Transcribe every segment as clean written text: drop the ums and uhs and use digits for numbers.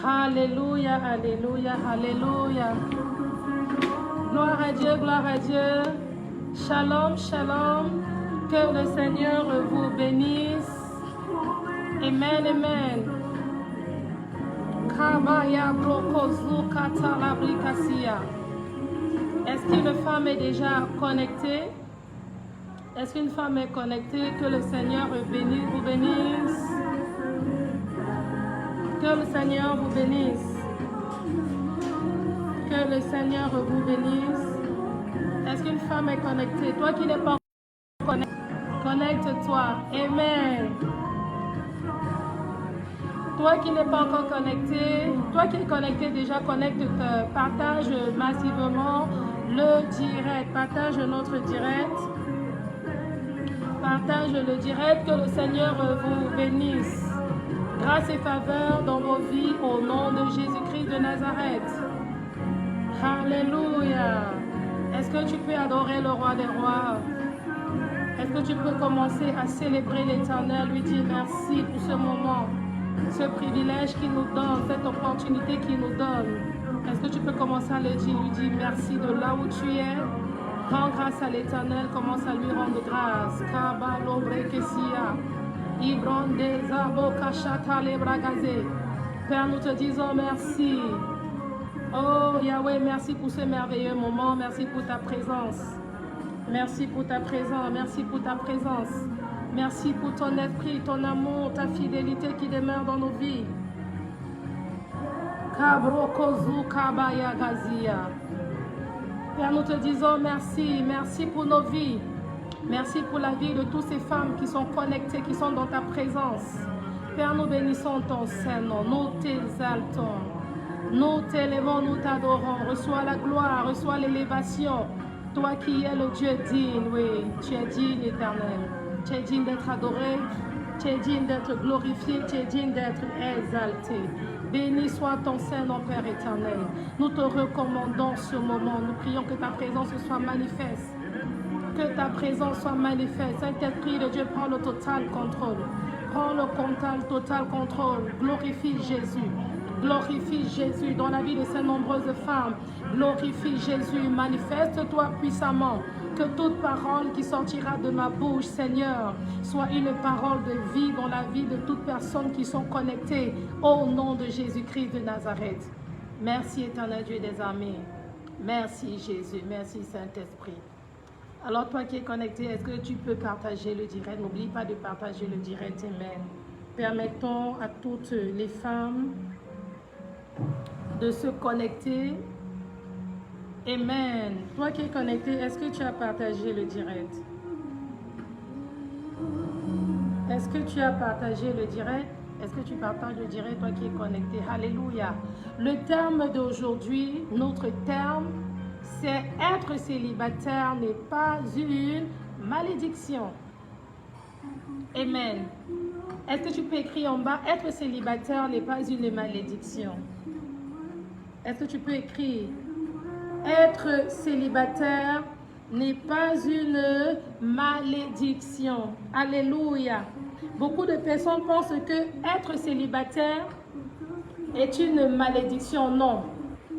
Alléluia, alléluia, alléluia. Gloire à Dieu, gloire à Dieu. Shalom, shalom. Que le Seigneur vous bénisse. Amen, amen. Kabaya brokozu katalabrikasia. Est-ce qu'une femme est déjà connectée? Est-ce qu'une femme est connectée? Que le Seigneur vous bénisse. Que le Seigneur vous bénisse. Que le Seigneur vous bénisse. Est-ce qu'une femme est connectée? Toi qui n'es pas connecté, connecte-toi. Amen. Toi qui n'es pas encore connecté, toi qui es connecté déjà, connecte-te. Partage massivement le direct. Partage notre direct. Partage le direct. Que le Seigneur vous bénisse. Grâce et faveur dans vos vies au nom de Jésus-Christ de Nazareth. Alléluia. Est-ce que tu peux adorer le roi des rois? Est-ce que tu peux commencer à célébrer l'Éternel, lui dire merci pour ce moment, ce privilège qu'il nous donne, cette opportunité qu'il nous donne? Est-ce que tu peux commencer à le dire, lui dire merci de là où tu es? Rends grâce à l'Éternel, commence à lui rendre grâce. Père, nous te disons merci. Oh Yahweh, merci pour ce merveilleux moment, merci pour ta présence. Merci pour ta présence, merci pour ta présence. Merci pour ton esprit, ton amour, ta fidélité qui demeure dans nos vies. Père, nous te disons merci, merci pour nos vies. Merci pour la vie de toutes ces femmes qui sont connectées, qui sont dans ta présence. Père, nous bénissons ton Saint-Nom, nous t'exaltons. Nous t'élevons, nous t'adorons. Reçois la gloire, reçois l'élévation. Toi qui es le Dieu digne, oui, tu es digne, Éternel. Tu es digne d'être adoré, tu es digne d'être glorifié, tu es digne d'être exalté. Béni soit ton Saint-Nom, Père éternel. Nous te recommandons ce moment. Nous prions que ta présence soit manifeste. Que ta présence soit manifeste. Saint-Esprit de Dieu, prends le total contrôle. Prends le total contrôle. Glorifie Jésus. Glorifie Jésus dans la vie de ces nombreuses femmes. Glorifie Jésus. Manifeste-toi puissamment. Que toute parole qui sortira de ma bouche, Seigneur, soit une parole de vie dans la vie de toutes personnes qui sont connectées au nom de Jésus-Christ de Nazareth. Merci éternel Dieu des armées. Merci Jésus. Merci Saint-Esprit. Alors toi qui es connecté, est-ce que tu peux partager le direct? N'oublie pas de partager le direct. Amen. Permettons à toutes les femmes de se connecter. Amen. Toi qui es connecté, est-ce que tu as partagé le direct? Est-ce que tu as partagé le direct? Est-ce que tu partages le direct, toi qui es connecté? Alléluia. Le terme d'aujourd'hui, notre terme, c'est être célibataire n'est pas une malédiction. Amen. Est-ce que tu peux écrire en bas, être célibataire n'est pas une malédiction? Est-ce que tu peux écrire, être célibataire n'est pas une malédiction? Alléluia. Beaucoup de personnes pensent que être célibataire est une malédiction. Non.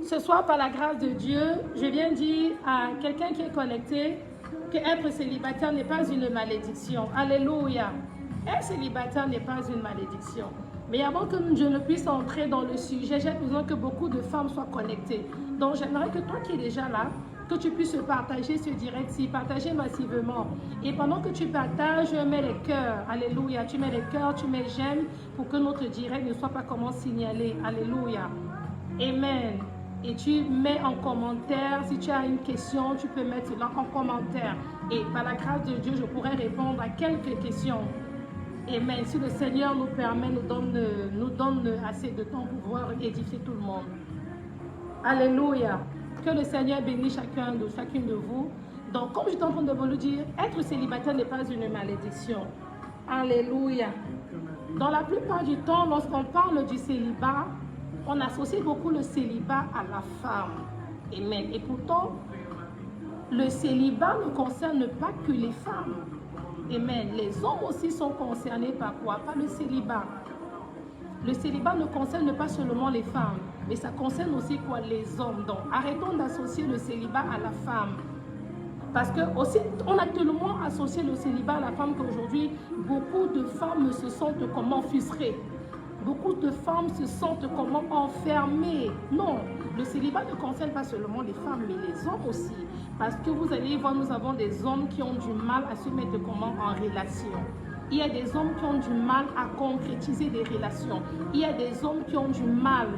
Ce soir, par la grâce de Dieu, je viens dire à quelqu'un qui est connecté que être célibataire n'est pas une malédiction. Alléluia. Être célibataire n'est pas une malédiction. Mais avant que je ne puisse entrer dans le sujet, j'ai besoin que beaucoup de femmes soient connectées. Donc, j'aimerais que toi qui es déjà là, que tu puisses partager ce direct-ci, partager massivement. Et pendant que tu partages, mets les cœurs. Alléluia. Tu mets les cœurs, tu mets j'aime pour que notre direct ne soit pas comment signaler. Alléluia. Amen. Et tu mets en commentaire, si tu as une question, tu peux mettre cela en commentaire. Et par la grâce de Dieu, je pourrai répondre à quelques questions. Amen. Si le Seigneur nous permet, nous donne assez de temps pour pouvoir édifier tout le monde. Alléluia. Que le Seigneur bénisse chacune de vous. Donc, comme j'étais en train de vous le dire, être célibataire n'est pas une malédiction. Alléluia. Dans la plupart du temps, lorsqu'on parle du célibat, on associe beaucoup le célibat à la femme. Amen. Et pourtant, le célibat ne concerne pas que les femmes. Amen. Les hommes aussi sont concernés par quoi? Par le célibat. le célibat ne concerne pas seulement les femmes, mais ça concerne aussi quoi? Les hommes. Donc, arrêtons d'associer le célibat à la femme. Parce que aussi, on a tellement associé le célibat à la femme qu'aujourd'hui, beaucoup de femmes se sentent comment frustrées. Beaucoup de femmes se sentent comment enfermées. Non, le célibat ne concerne pas seulement les femmes, mais les hommes aussi. Parce que vous allez voir, nous avons des hommes qui ont du mal à se mettre comment en relation. Il y a des hommes qui ont du mal à concrétiser des relations. Il y a des hommes qui ont du mal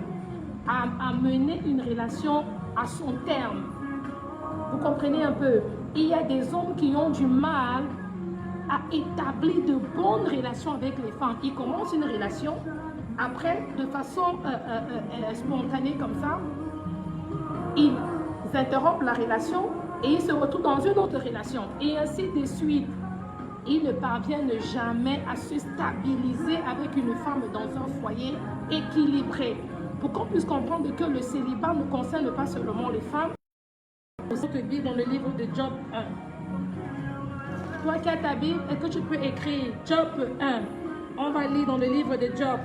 à mener une relation à son terme. Vous comprenez un peu? Il y a des hommes qui ont du mal à établir de bonnes relations avec les femmes. Ils commencent une relation, après, de façon spontanée comme ça, ils interrompent la relation et ils se retrouvent dans une autre relation. Et ainsi de suite. Ils ne parviennent jamais à se stabiliser avec une femme dans un foyer équilibré. Pour qu'on puisse comprendre que le célibat ne concerne pas seulement les femmes. Vous te Bible dans le livre de Job 1. Toi qui as ta Bible, est-ce que tu peux écrire Job 1? On va lire dans le livre de Job.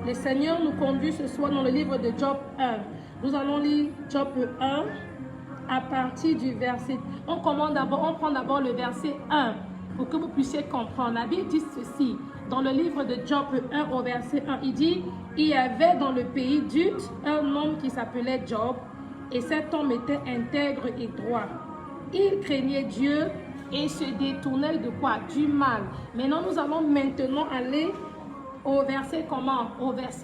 Le Seigneur nous conduit ce soir dans le livre de Job 1. Nous allons lire Job 1 à partir du verset. On prend d'abord le verset 1 pour que vous puissiez comprendre. La Bible dit ceci. Dans le livre de Job 1 au verset 1, il dit: il y avait dans le pays d'Ut un homme qui s'appelait Job. Et cet homme était intègre et droit. Il craignait Dieu et se détournait de quoi? Du mal. Maintenant, nous allons aller au verset comment?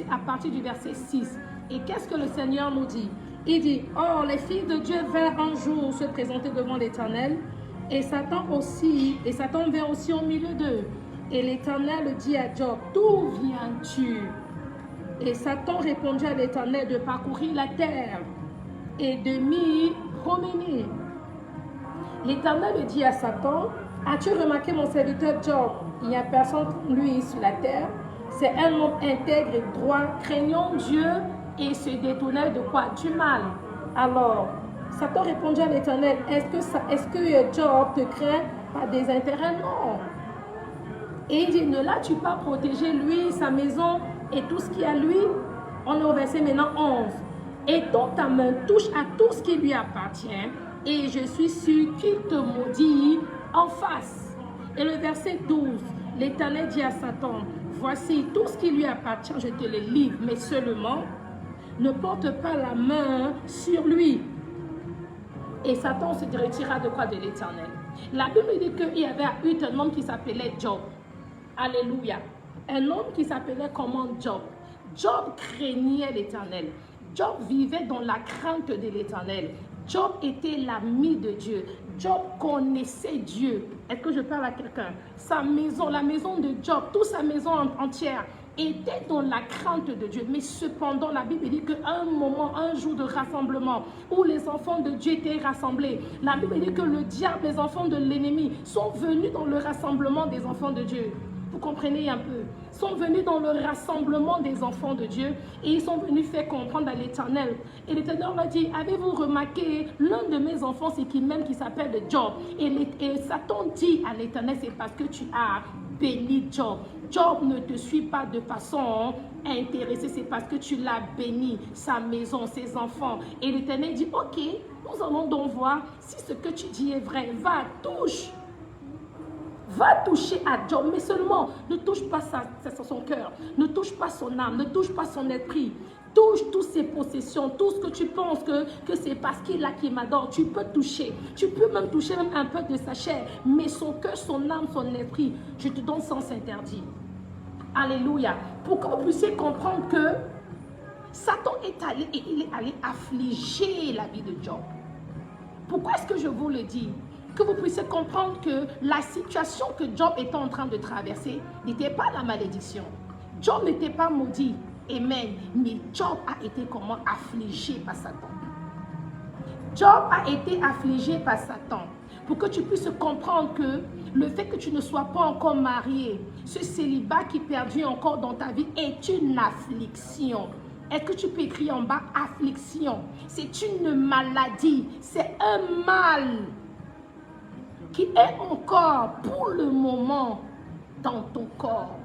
À partir du verset 6. Et qu'est-ce que le Seigneur nous dit? Il dit: or, les filles de Dieu vinrent un jour se présenter devant l'Éternel. Et Satan vint aussi au milieu d'eux. Et l'Éternel dit à Job: d'où viens-tu? Et Satan répondit à l'Éternel: de parcourir la terre et de m'y promener. L'Éternel dit à Satan: as-tu remarqué mon serviteur Job? Il n'y a personne comme lui sur la terre. C'est un homme intègre et droit, craignant Dieu et se détournait de quoi? Du mal. Alors, Satan répondit à l'Éternel: est-ce que Job te craint par des intérêts? Non. Et il dit: ne l'as-tu pas protégé, lui, sa maison et tout ce qui est à lui? On est au verset maintenant 11. Et donc ta main touche à tout ce qui lui appartient, et je suis sûr qu'il te maudit en face. Et le verset 12, l'Éternel dit à Satan: voici tout ce qui lui appartient, je te le livre, mais seulement ne porte pas la main sur lui. Et Satan se retira de quoi? De l'Éternel. La Bible dit qu'il y avait à Ut un homme qui s'appelait Job. Alléluia. Un homme qui s'appelait comment? Job. Job craignait l'Éternel. Job vivait dans la crainte de l'Éternel. Job était l'ami de Dieu. Job connaissait Dieu. Est-ce que je parle à quelqu'un? Sa maison, la maison de Job, toute sa maison entière était dans la crainte de Dieu. Mais cependant, la Bible dit qu'un moment, un jour de rassemblement où les enfants de Dieu étaient rassemblés, la Bible dit que le diable, les enfants de l'ennemi, sont venus dans le rassemblement des enfants de Dieu. Vous comprenez un peu? Sont venus dans le rassemblement des enfants de Dieu et ils sont venus faire comprendre à l'Éternel. Et l'Éternel leur dit: avez-vous remarqué, l'un de mes enfants, c'est qui même qui s'appelle Job. Et Satan dit à l'Éternel: c'est parce que tu as béni Job. Job ne te suit pas de façon intéressée, c'est parce que tu l'as béni, sa maison, ses enfants. Et l'Éternel dit: ok, nous allons donc voir si ce que tu dis est vrai. Va toucher à Job, mais seulement ne touche pas son cœur, ne touche pas son âme, ne touche pas son esprit. Touche toutes ses possessions, tout ce que tu penses que c'est parce qu'il a qui m'adore. Tu peux toucher, tu peux même toucher même un peu de sa chair, mais son cœur, son âme, son esprit, je te donne sens interdit. Alléluia. Pour que vous puissiez comprendre que Satan est allé et il est allé affliger la vie de Job. Pourquoi est-ce que je vous le dis? Que vous puissiez comprendre que la situation que Job était en train de traverser n'était pas la malédiction. Job n'était pas maudit, amen, mais Job a été comment? Affligé par Satan. Job a été affligé par Satan. Pour que tu puisses comprendre que le fait que tu ne sois pas encore marié, ce célibat qui perdure encore dans ta vie est une affliction. Est-ce que tu peux écrire en bas affliction? C'est une maladie, c'est un mal qui est encore pour le moment dans ton corps.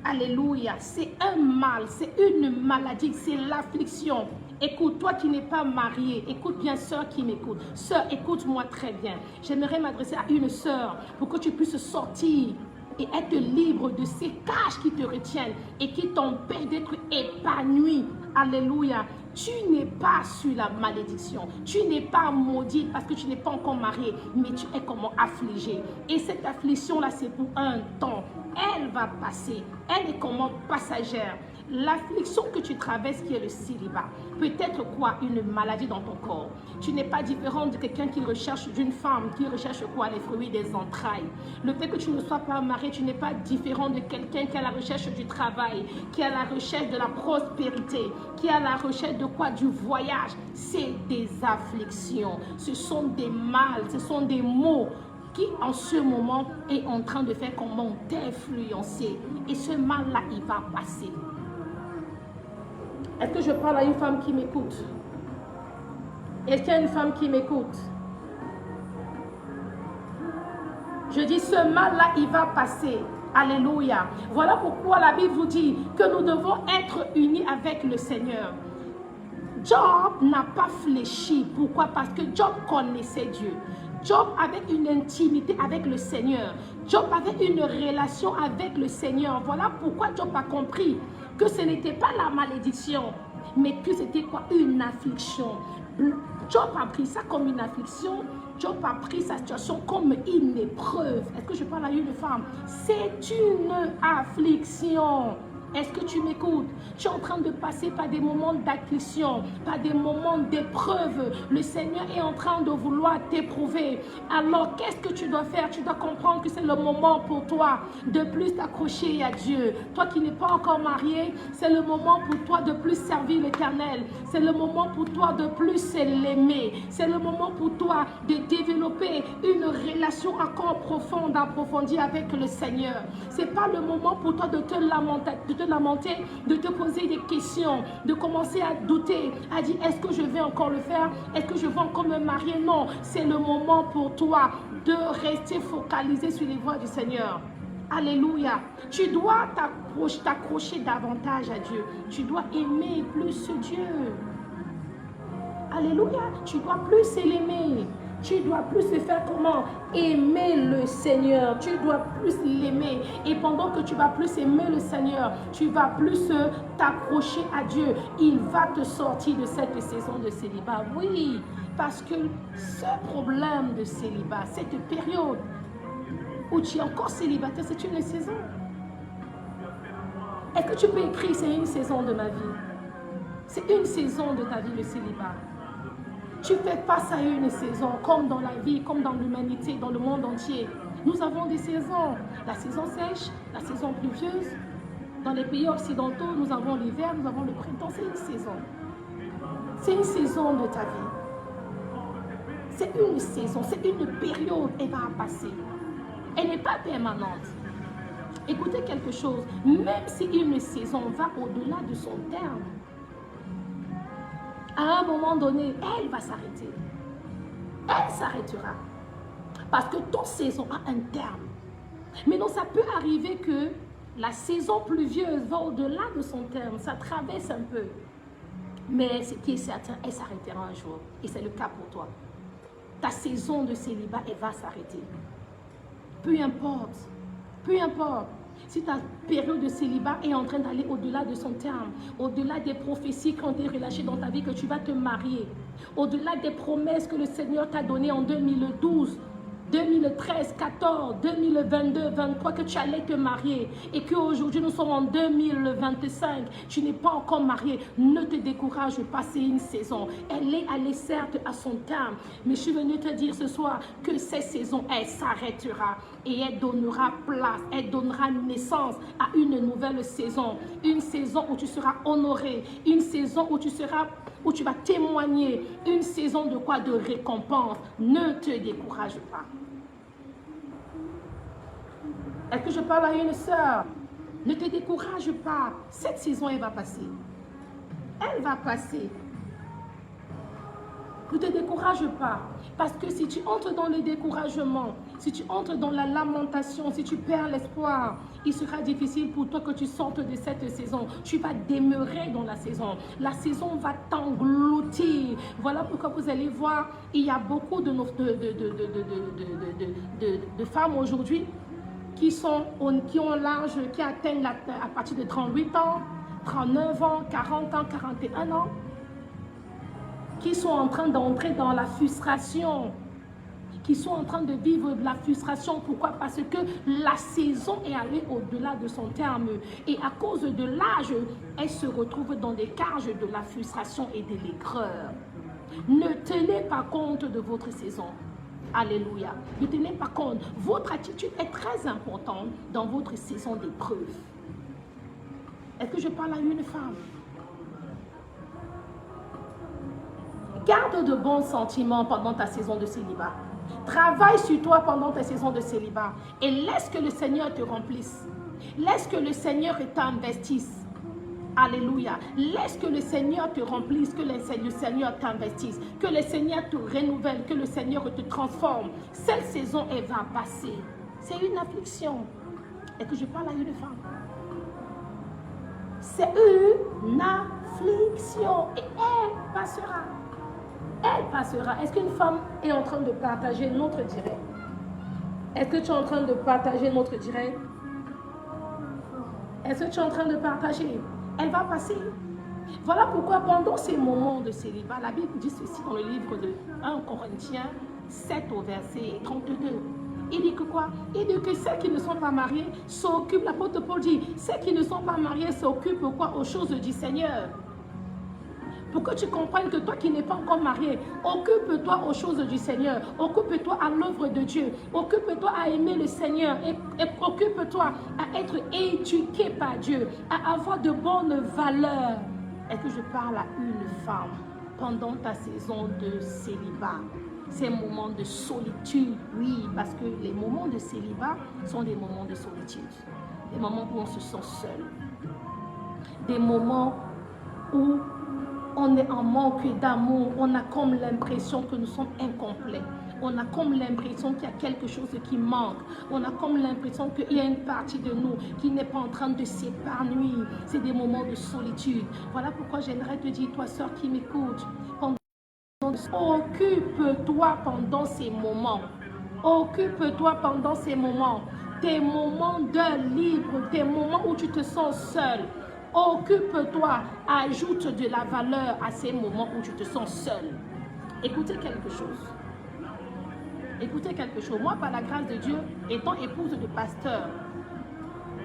Alléluia. C'est un mal, c'est une maladie, c'est l'affliction. Écoute, toi qui n'es pas marié, écoute bien, sœur qui m'écoute. Sœur, écoute-moi très bien. J'aimerais m'adresser à une sœur pour que tu puisses sortir et être libre de ces cages qui te retiennent et qui t'empêchent d'être épanoui. Alléluia. Tu n'es pas sur la malédiction. Tu n'es pas maudit parce que tu n'es pas encore marié, mais tu es comment affligé. Et cette affliction-là, c'est pour un temps. Elle va passer. Elle est comment passagère. L'affliction que tu traverses qui est le célibat, peut-être quoi? Une maladie dans ton corps. Tu n'es pas différent de quelqu'un qui recherche, d'une femme qui recherche quoi? Les fruits des entrailles. Le fait que tu ne sois pas marié, tu n'es pas différent de quelqu'un qui est à la recherche du travail, qui est à la recherche de la prospérité, qui est à la recherche de quoi? Du voyage. C'est des afflictions. Ce sont des mâles, ce sont des maux qui en ce moment est en train de faire comment t'influencer. Et ce mal-là, il va passer. Est-ce que je parle à une femme qui m'écoute? Est-ce qu'il y a une femme qui m'écoute? Je dis, ce mal-là, il va passer. Alléluia. Voilà pourquoi la Bible vous dit que nous devons être unis avec le Seigneur. Job n'a pas fléchi. Pourquoi? Parce que Job connaissait Dieu. Job avait une intimité avec le Seigneur. Job avait une relation avec le Seigneur. Voilà pourquoi Job a compris que ce n'était pas la malédiction, mais que c'était quoi? Une affliction. Job a pris ça comme une affliction. Job a pris sa situation comme une épreuve. Est-ce que je parle à une femme? C'est une affliction. Est-ce que tu m'écoutes? Tu es en train de passer par des moments d'affliction, par des moments d'épreuve. Le Seigneur est en train de vouloir t'éprouver. Alors, qu'est-ce que tu dois faire? Tu dois comprendre que c'est le moment pour toi de plus t'accrocher à Dieu. Toi qui n'es pas encore marié, c'est le moment pour toi de plus servir l'Éternel. C'est le moment pour toi de plus l'aimer. C'est le moment pour toi de développer une relation encore profonde, approfondie avec le Seigneur. Ce n'est pas le moment pour toi de te lamenter, de te poser des questions, de commencer à douter, à dire est-ce que je vais encore le faire, est-ce que je vais encore me marier? Non, c'est le moment pour toi de rester focalisé sur les voies du Seigneur. Alléluia. Tu dois t'accrocher davantage à Dieu. Tu dois aimer plus Dieu. Alléluia. Tu dois plus l'aimer. Tu dois plus se faire comment? Aimer le Seigneur. Tu dois plus l'aimer. Et pendant que tu vas plus aimer le Seigneur, tu vas plus t'accrocher à Dieu. Il va te sortir de cette saison de célibat. Oui, parce que ce problème de célibat, cette période où tu es encore célibataire, c'est une saison. Est-ce que tu peux écrire, c'est une saison de ma vie? C'est une saison de ta vie, le célibat. Tu fais face à une saison, comme dans la vie, comme dans l'humanité, dans le monde entier. Nous avons des saisons. La saison sèche, la saison pluvieuse. Dans les pays occidentaux, nous avons l'hiver, nous avons le printemps. C'est une saison. C'est une saison de ta vie. C'est une saison, c'est une période, elle va passer. Elle n'est pas permanente. Écoutez quelque chose, même si une saison va au-delà de son terme, à un moment donné, elle va s'arrêter. Elle s'arrêtera. Parce que toute saison a un terme. Mais non, ça peut arriver que la saison pluvieuse va au-delà de son terme. Ça traverse un peu. Mais ce qui est certain, elle s'arrêtera un jour. Et c'est le cas pour toi. Ta saison de célibat, elle va s'arrêter. Peu importe. Peu importe. Si ta période de célibat est en train d'aller au-delà de son terme, au-delà des prophéties qui ont été relâchées dans ta vie, que tu vas te marier, au-delà des promesses que le Seigneur t'a données en 2012, 2013, 14, 2022, 2023, que tu allais te marier et qu'aujourd'hui nous sommes en 2025, tu n'es pas encore marié, ne te décourage pas, c'est une saison. Elle est allée certes à son terme, mais je suis venue te dire ce soir que cette saison, elle s'arrêtera et elle donnera place, elle donnera naissance à une nouvelle saison. Une saison où tu seras honoré, une saison où tu vas témoigner, une saison de quoi? De récompense. Ne te décourage pas. Est-ce que je parle à une sœur? Ne te décourage pas. Cette saison, elle va passer. Elle va passer. Ne te décourage pas. Parce que si tu entres dans le découragement, si tu entres dans la lamentation, si tu perds l'espoir, il sera difficile pour toi que tu sortes de cette saison. Tu vas demeurer dans la saison. La saison va t'engloutir. Voilà pourquoi vous allez voir, il y a beaucoup de femmes aujourd'hui qui ont l'âge, qui atteignent à partir de 38 ans, 39 ans, 40 ans, 41 ans, qui sont en train d'entrer dans la frustration, qui sont en train de vivre de la frustration. Pourquoi? Parce que la saison est allée au-delà de son terme. Et à cause de l'âge, elle se retrouve dans des cages de la frustration et de l'aigreur. Ne tenez pas compte de votre saison. Alléluia. Ne tenez pas compte. Votre attitude est très importante dans votre saison d'épreuve. Est-ce que je parle à une femme? Garde de bons sentiments pendant ta saison de célibat. Travaille sur toi pendant ta saison de célibat. Et laisse que le Seigneur te remplisse. Laisse que le Seigneur t'investisse. Alléluia. Laisse que le Seigneur te remplisse, que le Seigneur t'investisse, que le Seigneur te renouvelle, que le Seigneur te transforme. Cette saison, elle va passer. C'est une affliction. Et que je parle à une femme. C'est une affliction. Et elle passera. Elle passera. Est-ce qu'une femme est en train de partager notre direct? Est-ce que tu es en train de partager notre direct? Est-ce que tu es en train de partager? Elle va passer. Voilà pourquoi pendant ces moments de célibat, la Bible dit ceci dans le livre de 1 Corinthiens 7 au verset 32. Il dit que quoi? Il dit que ceux qui ne sont pas mariés s'occupent, l'apôtre Paul dit, ceux qui ne sont pas mariés s'occupent quoi? Aux choses du Seigneur. Pour que tu comprennes que toi qui n'es pas encore marié, occupe-toi aux choses du Seigneur. Occupe-toi à l'œuvre de Dieu. Occupe-toi à aimer le Seigneur. Et occupe-toi à être éduqué par Dieu. À avoir de bonnes valeurs. Est-ce que je parle à une femme pendant ta saison de célibat? Ces moments de solitude, oui, parce que les moments de célibat sont des moments de solitude. Des moments où on se sent seul. Des moments où on est en manque d'amour, on a comme l'impression que nous sommes incomplets. On a comme l'impression qu'il y a quelque chose qui manque. On a comme l'impression qu'il y a une partie de nous qui n'est pas en train de s'épanouir. C'est des moments de solitude. Voilà pourquoi j'aimerais te dire, toi sœur qui m'écoute, occupe-toi pendant ces moments. Occupe-toi pendant ces moments. Tes moments d'heure libre, tes moments où tu te sens seul. Occupe-toi, ajoute de la valeur à ces moments où tu te sens seul. Écoutez quelque chose. Écoutez quelque chose. Moi, par la grâce de Dieu, étant épouse de pasteur,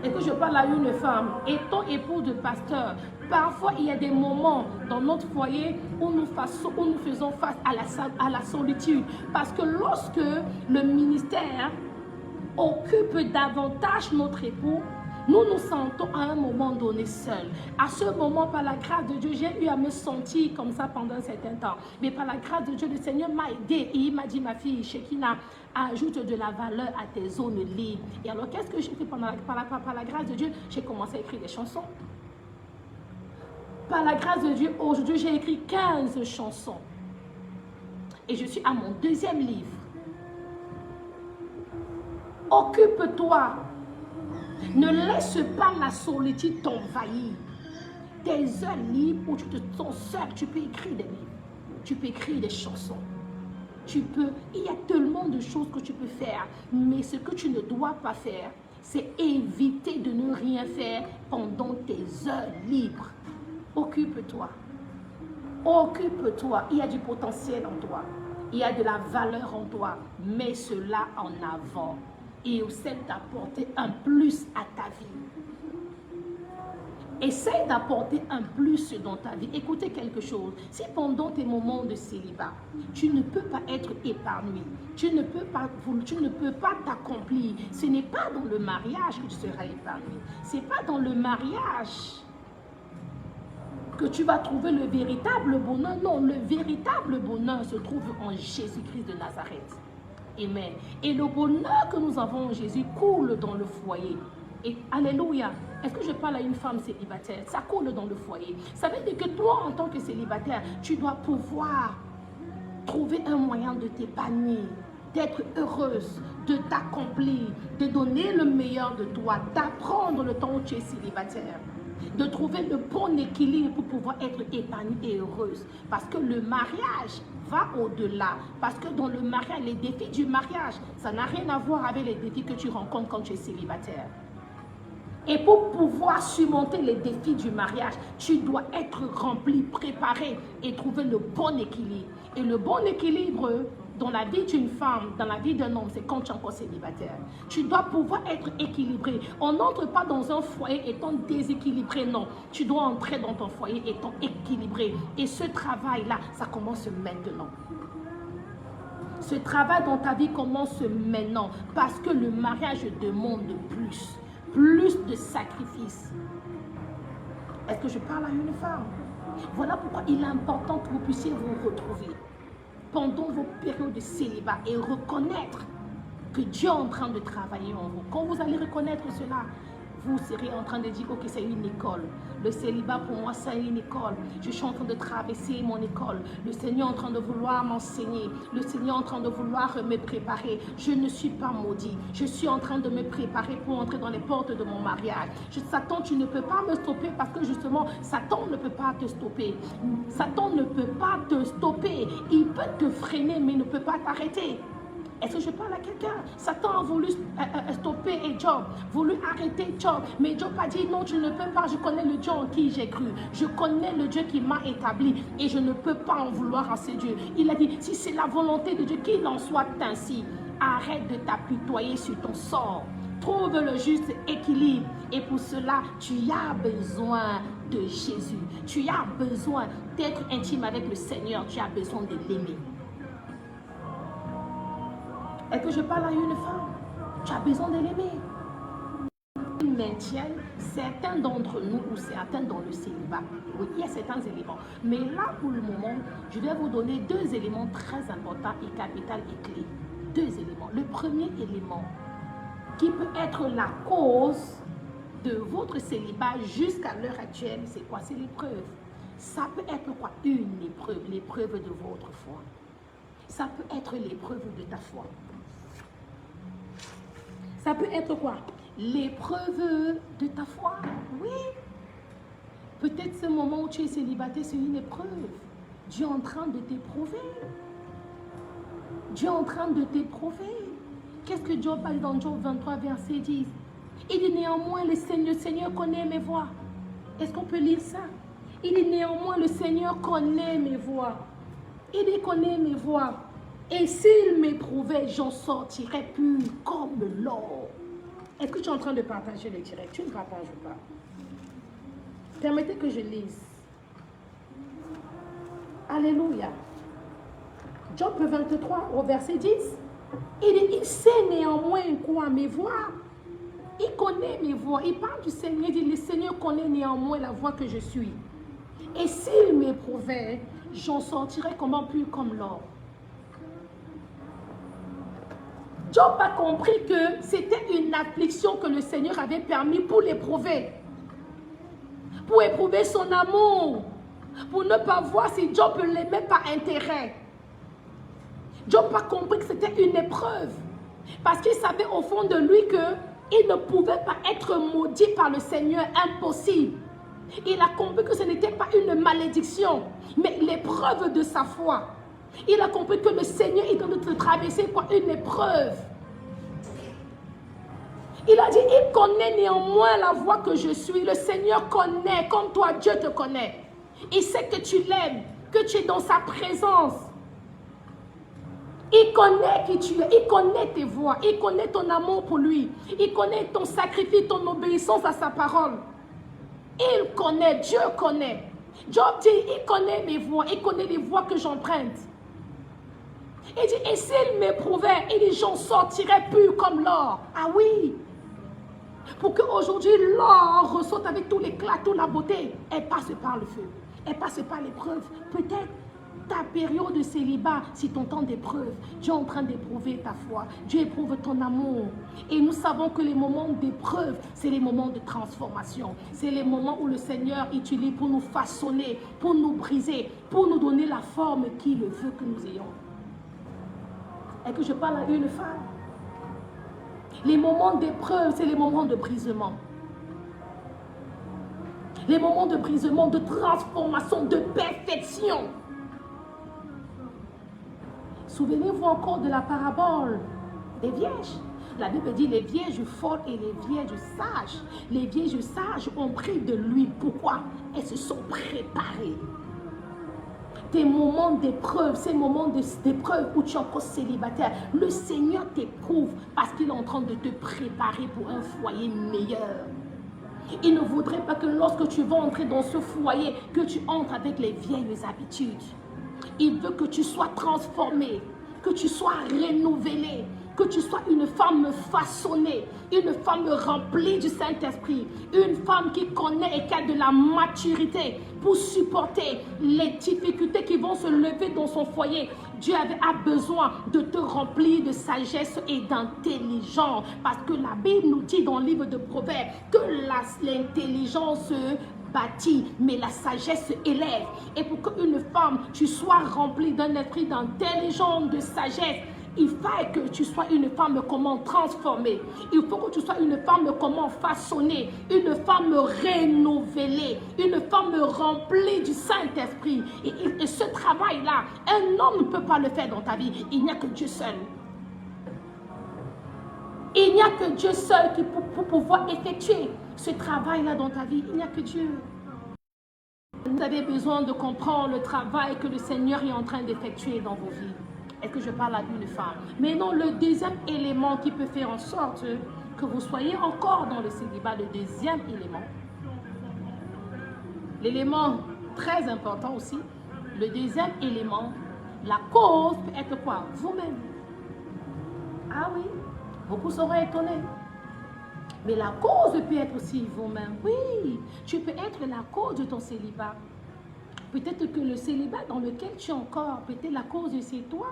et que je parle à une femme, étant épouse de pasteur, parfois il y a des moments dans notre foyer où nous faisons face à la solitude. Parce que lorsque le ministère occupe davantage notre époux, nous nous sentons à un moment donné seuls. À ce moment, par la grâce de Dieu, j'ai eu à me sentir comme ça pendant un certain temps. Mais par la grâce de Dieu, le Seigneur m'a aidé. Et il m'a dit, ma fille, Shekina, ajoute de la valeur à tes zones libres. Et alors, qu'est-ce que j'ai fait par la grâce de Dieu? J'ai commencé à écrire des chansons. Par la grâce de Dieu, aujourd'hui, j'ai écrit 15 chansons. Et je suis à mon 2e livre. Occupe-toi. Ne laisse pas la solitude t'envahir. Tes heures libres où tu te sens seul, tu peux écrire des livres. Tu peux écrire des chansons. Il y a tellement de choses que tu peux faire. Mais ce que tu ne dois pas faire, c'est éviter de ne rien faire pendant tes heures libres. Occupe-toi. Occupe-toi. Il y a du potentiel en toi. Il y a de la valeur en toi. Mets cela en avant. Et essaie d'apporter un plus à ta vie. Essaie d'apporter un plus dans ta vie. Écoutez quelque chose. Si pendant tes moments de célibat, tu ne peux pas être épanoui, tu ne peux pas t'accomplir, ce n'est pas dans le mariage que tu seras épanoui. Ce n'est pas dans le mariage que tu vas trouver le véritable bonheur. Non, le véritable bonheur se trouve en Jésus-Christ de Nazareth. Amen. Et le bonheur que nous avons en Jésus coule dans le foyer. Et alléluia. Est-ce que je parle à une femme célibataire? Ça coule dans le foyer. Ça veut dire que toi, en tant que célibataire, tu dois pouvoir trouver un moyen de t'épanouir, d'être heureuse, de t'accomplir, de donner le meilleur de toi, d'apprendre le temps où tu es célibataire, de trouver le bon équilibre pour pouvoir être épanouie et heureuse. Parce que le mariage va au-delà. Parce que dans le mariage, les défis du mariage, ça n'a rien à voir avec les défis que tu rencontres quand tu es célibataire. Et pour pouvoir surmonter les défis du mariage, tu dois être rempli, préparé et trouver le bon équilibre. Et le bon équilibre dans la vie d'une femme, dans la vie d'un homme, c'est quand tu es encore célibataire. Tu dois pouvoir être équilibré. On n'entre pas dans un foyer étant déséquilibré, non. Tu dois entrer dans ton foyer étant équilibré. Et ce travail-là, ça commence maintenant. Ce travail dans ta vie commence maintenant parce que le mariage demande plus de sacrifices. Est-ce que je parle à une femme? Voilà pourquoi il est important que vous puissiez vous retrouver pendant vos périodes de célibat et reconnaître que Dieu est en train de travailler en vous. Quand vous allez reconnaître cela, vous serez en train de dire, ok, c'est une école. Le célibat pour moi, c'est une école. Je suis en train de traverser mon école. Le Seigneur est en train de vouloir m'enseigner. Le Seigneur est en train de vouloir me préparer. Je ne suis pas maudit. Je suis en train de me préparer pour entrer dans les portes de mon mariage. Satan, tu ne peux pas me stopper parce que justement, Satan ne peut pas te stopper. Satan ne peut pas te stopper. Il peut te freiner, mais il ne peut pas t'arrêter. Est-ce que je parle à quelqu'un? Satan a voulu stopper Job, voulu arrêter Job. Mais Job a dit non, tu ne peux pas. Je connais le Dieu en qui j'ai cru. Je connais le Dieu qui m'a établi. Et je ne peux pas en vouloir à ce Dieu. Il a dit, si c'est la volonté de Dieu, qu'il en soit ainsi. Arrête de t'apitoyer sur ton sort. Trouve le juste équilibre. Et pour cela, tu as besoin de Jésus. Tu as besoin d'être intime avec le Seigneur. Tu as besoin de l'aimer. Est-ce que je parle à une femme? Tu as besoin de l'aimer. Ils maintiennent certains d'entre nous ou certains dans le célibat. Oui, il y a certains éléments. Mais là, pour le moment, je vais vous donner deux éléments très importants et capitaux et clés. Deux éléments. Le premier élément qui peut être la cause de votre célibat jusqu'à l'heure actuelle, c'est quoi? C'est l'épreuve. Ça peut être quoi? Une épreuve, l'épreuve de votre foi. Ça peut être l'épreuve de ta foi. Ça peut être quoi? L'épreuve de ta foi. Oui. Peut-être ce moment où tu es célibataire, c'est une épreuve. Dieu est en train de t'éprouver. Dieu est en train de t'éprouver. Qu'est-ce que Job parle dans Job 23, verset 10? Il dit néanmoins, le Seigneur connaît mes voies. Est-ce qu'on peut lire ça? Il dit néanmoins, le Seigneur connaît mes voies. Il dit connaît mes voies. Et s'il m'éprouvait, j'en sortirais pur comme l'or. Est-ce que tu es en train de partager le direct? Tu ne partages pas. Permettez que je lise. Alléluia. Job 23 au verset 10. Il dit, il sait néanmoins quoi? Mes voies. Il connaît mes voies. Il parle du Seigneur. Il dit, le Seigneur connaît néanmoins la voie que je suis. Et s'il m'éprouvait, j'en sortirais comment pur comme l'or. Job a compris que c'était une affliction que le Seigneur avait permis pour l'éprouver. Pour éprouver son amour. Pour ne pas voir si Job l'aimait par intérêt. Job a compris que c'était une épreuve. Parce qu'il savait au fond de lui qu'il ne pouvait pas être maudit par le Seigneur. Impossible. Il a compris que ce n'était pas une malédiction, mais l'épreuve de sa foi. Il a compris que le Seigneur est en train de traverser quoi? Une épreuve. Il a dit, il connaît néanmoins la voie que je suis. Le Seigneur connaît, comme toi, Dieu te connaît. Il sait que tu l'aimes, que tu es dans sa présence. Il connaît qui tu es, il connaît tes voies, il connaît ton amour pour lui. Il connaît ton sacrifice, ton obéissance à sa parole. Il connaît, Dieu connaît. Job dit, il connaît mes voies, il connaît les voies que j'emprunte. Il dit, et s'il m'éprouvait, il dit, j'en sortirais pur comme l'or. Ah oui. Pour qu'aujourd'hui, l'or ressorte avec tout l'éclat, toute la beauté. Elle passe par le feu. Elle passe par l'épreuve. Peut-être ta période de célibat, c'est ton temps d'épreuve. Dieu est en train d'éprouver ta foi. Dieu éprouve ton amour. Et nous savons que les moments d'épreuve, c'est les moments de transformation. C'est les moments où le Seigneur utilise pour nous façonner, pour nous briser, pour nous donner la forme qu'il veut que nous ayons. Et que je parle à une femme. Les moments d'épreuve, c'est les moments de brisement. Les moments de brisement, de transformation, de perfection. Souvenez-vous encore de la parabole des vierges. La Bible dit les vierges folles et les vierges sages. Les vierges sages ont pris de l'huile. Pourquoi? Elles se sont préparées. Tes moments d'épreuve, ces moments d'épreuve où tu es encore célibataire, le Seigneur t'éprouve parce qu'il est en train de te préparer pour un foyer meilleur. Il ne voudrait pas que lorsque tu vas entrer dans ce foyer, que tu entres avec les vieilles habitudes. Il veut que tu sois transformé, que tu sois renouvelé, que tu sois une femme façonnée, une femme remplie du Saint-Esprit, une femme qui connaît et qui a de la maturité pour supporter les difficultés qui vont se lever dans son foyer. Dieu a besoin de te remplir de sagesse et d'intelligence, parce que la Bible nous dit dans le livre de Proverbes que l'intelligence bâtit, mais la sagesse élève. Et pour qu'une femme, tu sois remplie d'un esprit d'intelligence, de sagesse, il faut que tu sois une femme comment transformer. Il faut que tu sois une femme comment façonner. Une femme renouvelée. Une femme remplie du Saint-Esprit. Et ce travail-là, un homme ne peut pas le faire dans ta vie. Il n'y a que Dieu seul. Il n'y a que Dieu seul qui pour pouvoir effectuer ce travail-là dans ta vie. Il n'y a que Dieu. Vous avez besoin de comprendre le travail que le Seigneur est en train d'effectuer dans vos vies. Est-ce que je parle à une femme? Mais non, le deuxième élément qui peut faire en sorte que vous soyez encore dans le célibat, le deuxième élément, l'élément très important aussi, le deuxième élément, la cause peut être quoi? Vous-même. Ah oui, beaucoup seront étonnés. Mais la cause peut être aussi vous-même. Oui, tu peux être la cause de ton célibat. Peut-être que le célibat dans lequel tu es encore, peut-être la cause c'est toi.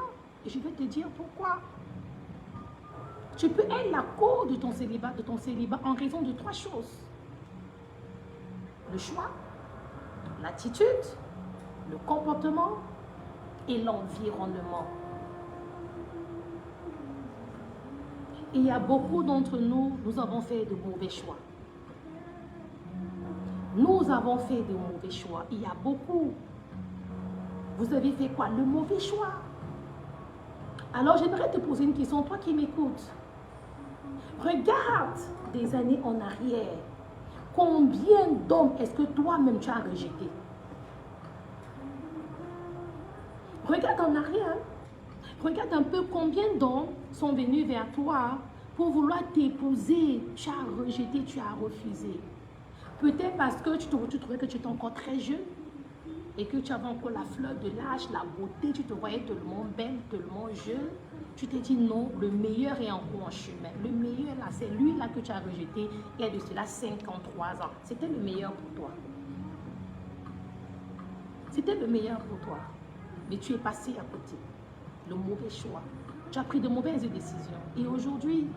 Et je vais te dire pourquoi. Tu peux être la cause de ton célibat en raison de trois choses. Le choix, l'attitude, le comportement et l'environnement. Et il y a beaucoup d'entre nous, nous avons fait de mauvais choix. Nous avons fait de mauvais choix. Il y a beaucoup. Vous avez fait quoi? Le mauvais choix. Alors j'aimerais te poser une question, toi qui m'écoutes. Regarde des années en arrière. Combien d'hommes est-ce que toi-même tu as rejeté? Regarde en arrière. Regarde un peu combien d'hommes sont venus vers toi pour vouloir t'épouser. Tu as rejeté, tu as refusé. Peut-être parce que tu trouvais que tu étais encore très jeune et que tu avais encore la fleur de l'âge, la beauté, tu te voyais tellement belle, tellement jeune. Tu t'es dit non, le meilleur est encore en chemin. Le meilleur là, c'est lui là que tu as rejeté il y a de cela 53 ans. C'était le meilleur pour toi. C'était le meilleur pour toi. Mais tu es passé à côté. Le mauvais choix. Tu as pris de mauvaises décisions. Et aujourd'hui,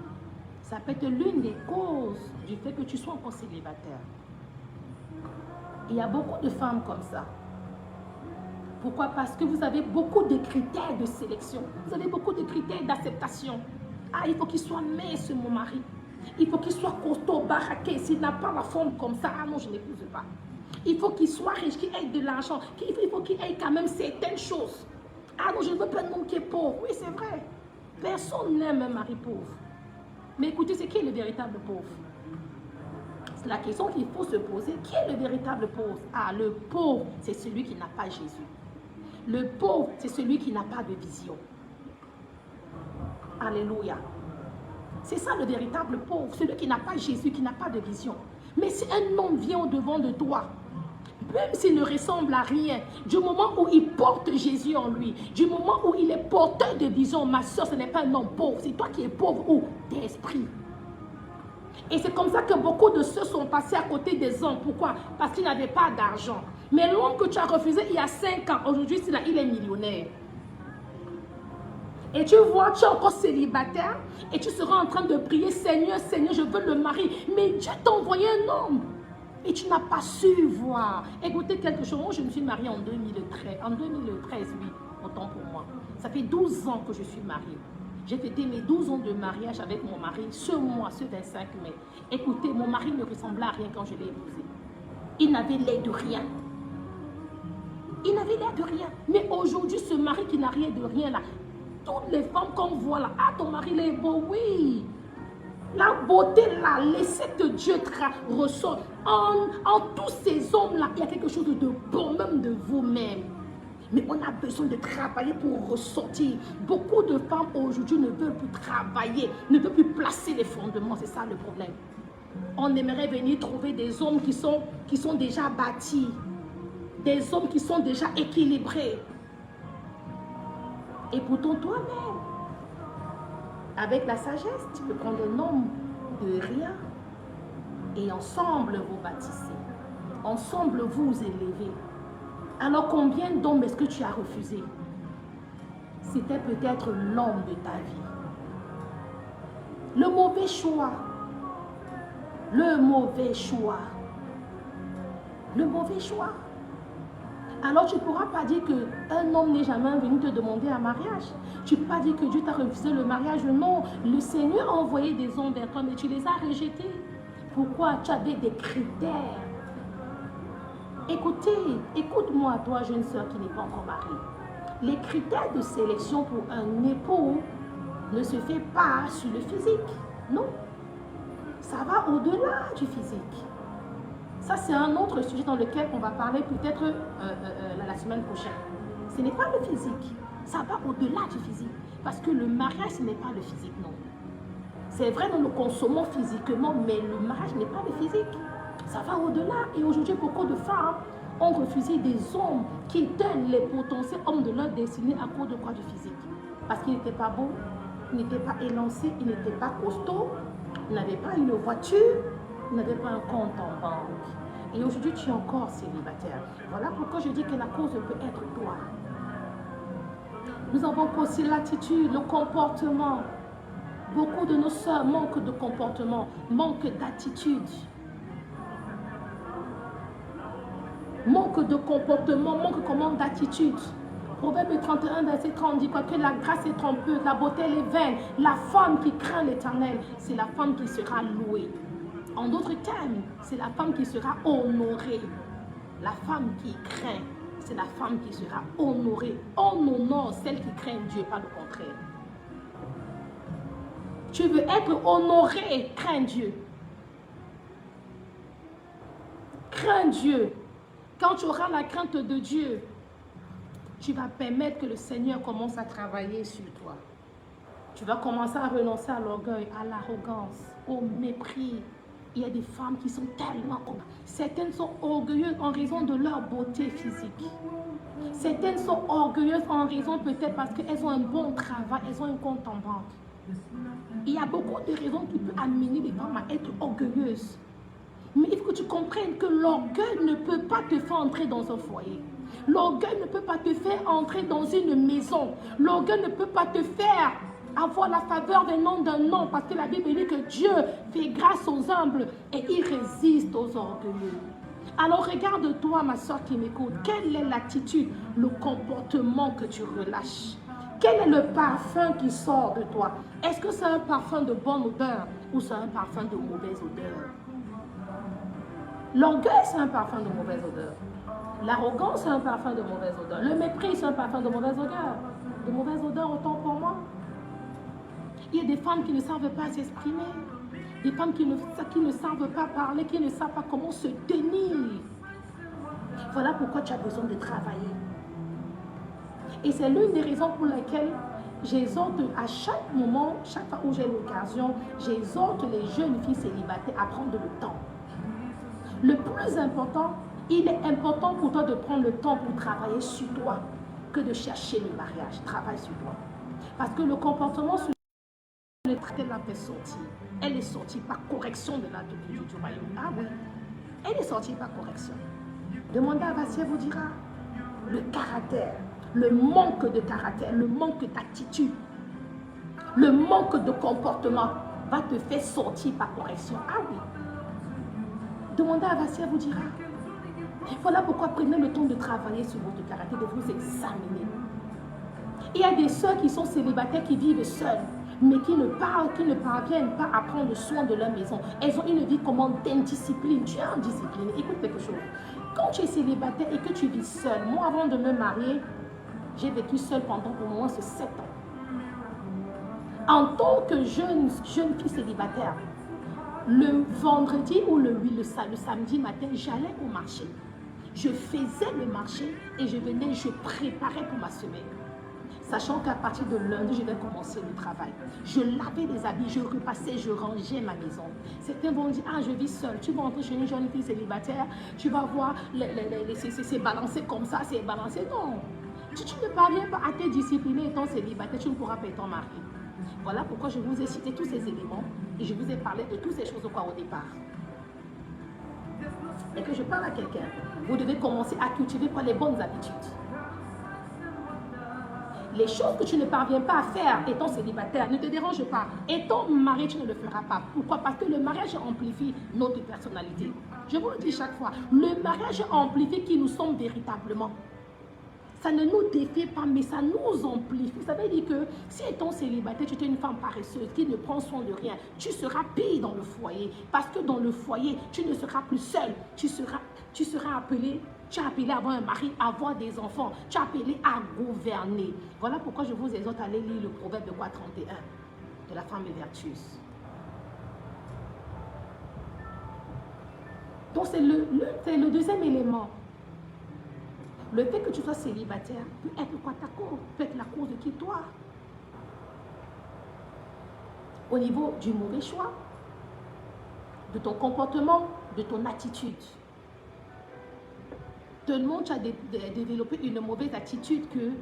ça peut être l'une des causes du fait que tu sois encore célibataire. Il y a beaucoup de femmes comme ça. Pourquoi? Parce que vous avez beaucoup de critères de sélection. Vous avez beaucoup de critères d'acceptation. Ah, il faut qu'il soit mince, mon mari. Il faut qu'il soit costaud, baraqué. S'il n'a pas la forme comme ça, ah non, je n'épouse pas. Il faut qu'il soit riche, qu'il ait de l'argent. Il faut qu'il ait quand même certaines choses. Ah non, je ne veux pas un homme qui est pauvre. Oui, c'est vrai. Personne n'aime un mari pauvre. Mais écoutez, c'est qui est le véritable pauvre? C'est la question qu'il faut se poser. Qui est le véritable pauvre? Ah, le pauvre, c'est celui qui n'a pas Jésus. Le pauvre, c'est celui qui n'a pas de vision. Alléluia. C'est ça le véritable pauvre. Celui qui n'a pas Jésus, qui n'a pas de vision. Mais si un homme vient au-devant de toi, même s'il ne ressemble à rien, du moment où il porte Jésus en lui, du moment où il est porteur de vision, ma soeur, ce n'est pas un homme pauvre. C'est toi qui es pauvre ou d'esprit. Et c'est comme ça que beaucoup de ceux sont passés à côté des hommes. Pourquoi? Parce qu'ils n'avaient pas d'argent. Mais l'homme que tu as refusé il y a 5 ans, aujourd'hui, il est millionnaire. Et tu vois, tu es encore célibataire et tu seras en train de prier, Seigneur, Seigneur, je veux le mari. Mais Dieu t'a envoyé un homme et tu n'as pas su voir. Écoutez quelque chose, moi je me suis mariée en 2013. En 2013, oui, autant pour moi. Ça fait 12 ans que je suis mariée. J'ai fêté mes 12 ans de mariage avec mon mari ce mois, ce 25 mai. Écoutez, mon mari ne ressemblait à rien quand je l'ai épousé. Il n'avait l'air de rien. Il n'avait l'air de rien. Mais aujourd'hui, ce mari qui n'a rien de rien là, toutes les femmes qu'on voit là, ah ton mari il est beau, oui. La beauté là, l'essai de Dieu ressort. En tous ces hommes-là, il y a quelque chose de bon, même de vous-même. Mais on a besoin de travailler pour ressortir. Beaucoup de femmes aujourd'hui ne veulent plus travailler, ne veulent plus placer les fondements. C'est ça le problème. On aimerait venir trouver des hommes qui sont déjà bâtis. Des hommes qui sont déjà équilibrés. Et pourtant toi-même, avec la sagesse, tu peux prendre un homme de rien et ensemble vous bâtissez. Ensemble vous élevez. Alors combien d'hommes est-ce que tu as refusé? C'était peut-être l'homme de ta vie. Le mauvais choix. Le mauvais choix. Le mauvais choix. Alors tu ne pourras pas dire qu'un homme n'est jamais venu te demander un mariage. Tu ne peux pas dire que Dieu t'a refusé le mariage. Non, le Seigneur a envoyé des hommes vers toi, mais tu les as rejetés. Pourquoi? Tu avais des critères. Écoutez, écoute-moi, toi, jeune soeur qui n'est pas encore mariée. Les critères de sélection pour un époux ne se fait pas sur le physique. Non. Ça va au-delà du physique. Ça, c'est un autre sujet dans lequel on va parler peut-être la semaine prochaine. Ce n'est pas le physique. Ça va au-delà du physique. Parce que le mariage, ce n'est pas le physique, non. C'est vrai, nous nous consommons physiquement, mais le mariage n'est pas le physique. Ça va au-delà. Et aujourd'hui, beaucoup de femmes ont refusé des hommes qui étaient les potentiels hommes de leur destinée à cause de quoi? Du physique. Parce qu'ils n'étaient pas beaux, ils n'étaient pas élancés, ils n'étaient pas costauds, ils n'avaient pas une voiture, ils n'avaient pas un compte en banque. Et aujourd'hui, tu es encore célibataire. Voilà pourquoi je dis que la cause peut être toi. Nous avons aussi l'attitude, le comportement. Beaucoup de nos sœurs manquent de comportement, manquent d'attitude. Manque de comportement, manque comment d'attitude. Proverbe 31, verset 30 dit quoi? Que la grâce est trompeuse, la beauté elle est vaine. La femme qui craint l'Éternel, c'est la femme qui sera louée. En d'autres termes, c'est la femme qui sera honorée. La femme qui craint, c'est la femme qui sera honorée. On honore celle qui craint Dieu, pas le contraire. Tu veux être honoré, crains Dieu. Crains Dieu. Quand tu auras la crainte de Dieu, tu vas permettre que le Seigneur commence à travailler sur toi. Tu vas commencer à renoncer à l'orgueil, à l'arrogance, au mépris. Il y a des femmes qui sont tellement... Certaines sont orgueilleuses en raison de leur beauté physique. Certaines sont orgueilleuses en raison peut-être parce qu'elles ont un bon travail, elles ont un compte en banque. Il y a beaucoup de raisons qui peuvent amener les femmes à être orgueilleuses. Mais il faut que tu comprennes que l'orgueil ne peut pas te faire entrer dans un foyer. L'orgueil ne peut pas te faire entrer dans une maison. L'orgueil ne peut pas te faire avoir la faveur venant d'un homme. Parce que la Bible dit que Dieu fait grâce aux humbles et il résiste aux orgueilleux. Alors regarde-toi, ma soeur qui m'écoute. Quelle est l'attitude, le comportement que tu relâches? Quel est le parfum qui sort de toi? Est-ce que c'est un parfum de bonne odeur ou c'est un parfum de mauvaise odeur? L'orgueil, c'est un parfum de mauvaise odeur. L'arrogance, c'est un parfum de mauvaise odeur. Le mépris, c'est un parfum de mauvaise odeur. De mauvaise odeur, autant pour moi. Il y a des femmes qui ne savent pas s'exprimer. Des femmes qui ne savent pas parler, qui ne savent pas comment se tenir. Voilà pourquoi tu as besoin de travailler. Et c'est l'une des raisons pour lesquelles j'exhorte à chaque moment, chaque fois où j'ai l'occasion, j'exhorte les jeunes filles célibataires à prendre le temps. Le plus important, il est important pour toi de prendre le temps pour travailler sur toi que de chercher le mariage. Travaille sur toi. Parce que le comportement sur le traité l'a fait sortir. Elle est sortie par correction de la du royaume. Ah oui. Elle est sortie par correction. Demandez à Vassia vous dira. Le caractère, le manque de caractère, le manque d'attitude, le manque de comportement va te faire sortir par correction. Ah oui. Demandez à Vassia vous dira. Voilà pourquoi prenez le temps de travailler sur votre caractère, de vous examiner. Il y a des sœurs qui sont célibataires, qui vivent seules, mais qui ne parviennent pas à prendre soin de leur maison. Elles ont une vie comment d'indiscipline. Tu es indiscipliné. Écoute quelque chose. Quand tu es célibataire et que tu vis seule, moi avant de me marier, j'ai vécu seule pendant au moins 7 ans. En tant que jeune fille célibataire, le vendredi ou le samedi matin, j'allais au marché. Je faisais le marché et je venais, je préparais pour ma semaine. Sachant qu'à partir de lundi, je vais commencer le travail. Je lavais les habits, je repassais, je rangeais ma maison. Certains vont dire, ah, je vis seule. Tu vas entrer chez une jeune fille célibataire, tu vas voir, c'est balancé comme ça, c'est balancé. Non. Si tu ne parviens pas à te discipliner étant célibataire, tu ne pourras pas être ton mari. Voilà pourquoi je vous ai cité tous ces éléments et je vous ai parlé de toutes ces choses au départ. Et que je parle à quelqu'un, vous devez commencer à cultiver les bonnes habitudes. Les choses que tu ne parviens pas à faire étant célibataire ne te dérangent pas. Étant marié, tu ne le feras pas. Pourquoi? Parce que le mariage amplifie notre personnalité. Je vous le dis chaque fois, le mariage amplifie qui nous sommes véritablement. Ça ne nous défie pas, mais ça nous amplifie. Ça veut dire que si étant célibataire, tu es une femme paresseuse qui ne prend soin de rien, tu seras pire dans le foyer. Parce que dans le foyer, tu ne seras plus seule. Tu seras appelé, tu es appelé à avoir un mari, à avoir des enfants. Tu es appelé à gouverner. Voilà pourquoi je vous exhorte à aller lire le proverbe de 31 de la femme vertueuse. Donc c'est le deuxième élément. Le fait que tu sois célibataire peut être quoi ta cause? Peut être la cause de qui toi? Au niveau du mauvais choix, de ton comportement, de ton attitude. Tellement tu as développé une mauvaise attitude que